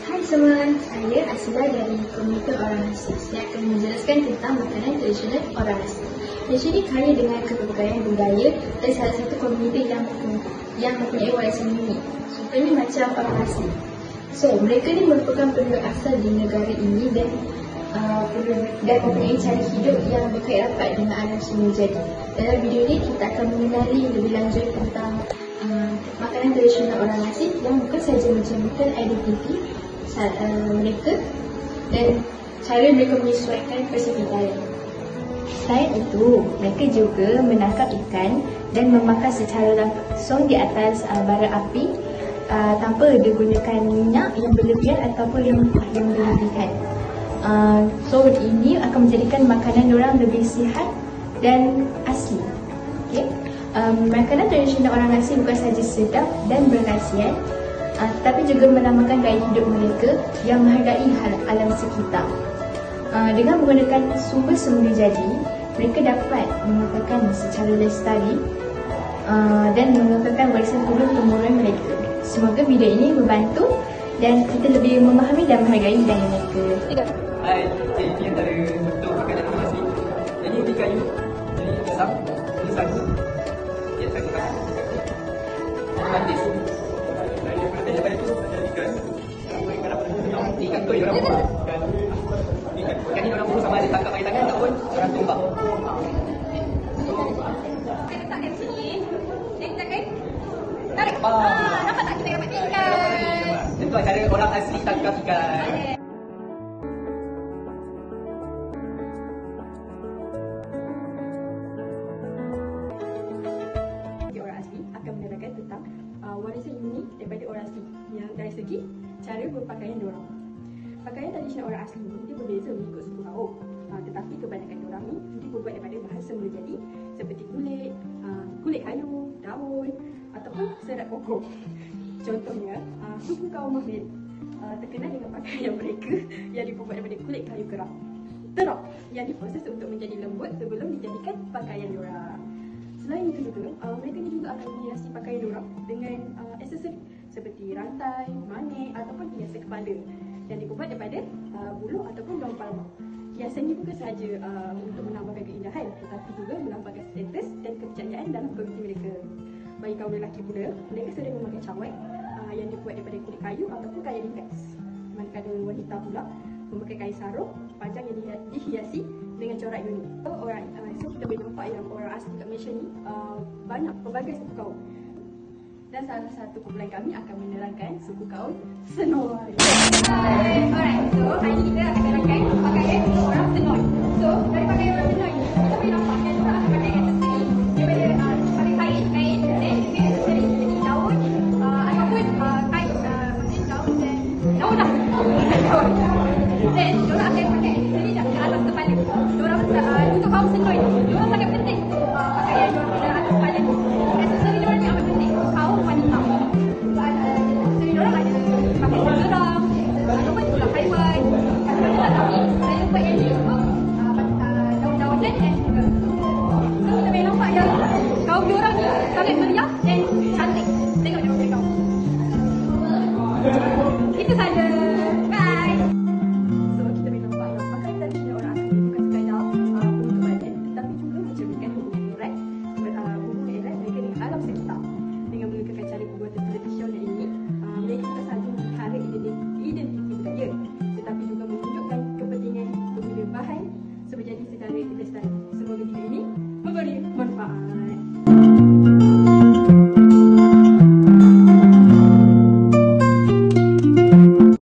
Hai semua, saya Asila dari Komuniti Orang Asli. Saya akan menjelaskan tentang makanan tradisional orang asli. Malaysia ini kaya dengan kepelbagaian budaya dan salah satu komuniti yang mempunyai warisan unik. Contohnya macam orang asli. So, mereka ni merupakan penduduk asal di negara ini dan mempunyai cara hidup yang berkait rapat dengan alam semula jadi. Dalam video ini kita akan mengenali lebih lanjut tentang makanan tradisional orang asli yang bukan sahaja mencerminkan identiti mereka dan cara mereka menyesuaikan persepidaya. Selain itu, mereka juga menangkap ikan dan memakan secara langsung di atas bara api tanpa digunakan minyak yang berlebihan ataupun rempah yang berlebihan. So ini akan menjadikan makanan diorang lebih sihat dan asli. Okay? Makanan tradisional orang asli bukan sahaja sedap dan berkhasiat, tetapi juga melambangkan gaya hidup mereka yang menghargai alam sekitar. Dengan menggunakan sumber semula jadi, mereka dapat mengekalkan secara lestari dan mengekalkan warisan turun-temurun mereka. Semoga video ini membantu dan kita lebih memahami dan menghargai budaya mereka. Hai, ini antara bentuk makanan orang asli. Jadi ini kayu, jadi besar, ini sagu. Ya, sagu kan. Ini manis. Daripada itu ada ikan. Ikan tu orang buang. Ikan ni orang buang sama ada tangkap air tangan ataupun orang tumbang. Kita letak kat sini. Dia kita kan tarik. Nampak tak kita dapat ikan? Itu cara orang asli tangkap ikan. Orang asli akan menerangkan tentang warisan unik daripada orang asli yang dari segi cara berpakaian diorang. Pakaian tradisional orang asli ini dia berbeza mengikut suku kaum, tetapi kebanyakan diorang ni dibuat daripada bahan semula jadi seperti kulit kayu, daun ataupun serat pokok. Contohnya, suku kaum Mahmil terkenal dengan pakaian mereka yang dibuat daripada kulit kayu keram terok yang diproses untuk menjadi lembut sebelum dijadikan pakaian diorang. Selain itu juga, mereka ni juga akan menghiasi pakaian diorang dengan aksesori seperti rantai, manik ataupun hiasan kepala yang dibuat daripada buluh ataupun daun palma. Hiasan ini bukan sahaja untuk menambahkan keindahan tetapi juga melambangkan status dan kepercayaan dalam komuniti mereka. Bagi kaum lelaki pula, mereka sering memakai cawat yang dibuat daripada kulit kayu ataupun kayu latex. Manakala wanita pula memakai kain sarung panjang yang dihiasi dengan corak unik. So kita boleh nampak yang orang asli kat Malaysia ni banyak pelbagai suku kaum. Dan salah satu kumpulan kami akan menerangkan suku kaum Senoi. Alright, so hari ni kita akan terangkan pakaian orang Senoi. So dari pakaian orang Senoi ni kita boleh nampak kan orang akan pakai aksesori daripada pakai kain dan juga aksesori jadi daun ataupun kain mungkin daun dan daun lah. Dan diorang akan pakai aksesori kat atas kepala. Diorang untuk kaum Senoi ni, diorang sangat penting pakaian diorang pada atas kepala. Aksesori diorang ni amat penting. Kaum wanita. Aksesori diorang ada pakai serang ataupun tulang haiwan. Macam tak tahu. Saya buat yang ni daun-daun dan juga. So kita boleh nampak yang kaum diorang ni sangat meriah dan cantik. Tengok diorang punya kaum. Itu saja. Bye. So kita boleh nampak yang pakaian tradisional orang asli bukan sekadar penutup badan tetapi juga mencerminkan hubungan erat mereka dengan alam sekitar. Dengan menggunakan cara pembuatan tradisional ini, mereka bukan sahaja memelihara identiti budaya tetapi juga menunjukkan kepentingan pemilihan bahan semenjadi secara lestari. Semoga video ini memberi manfaat.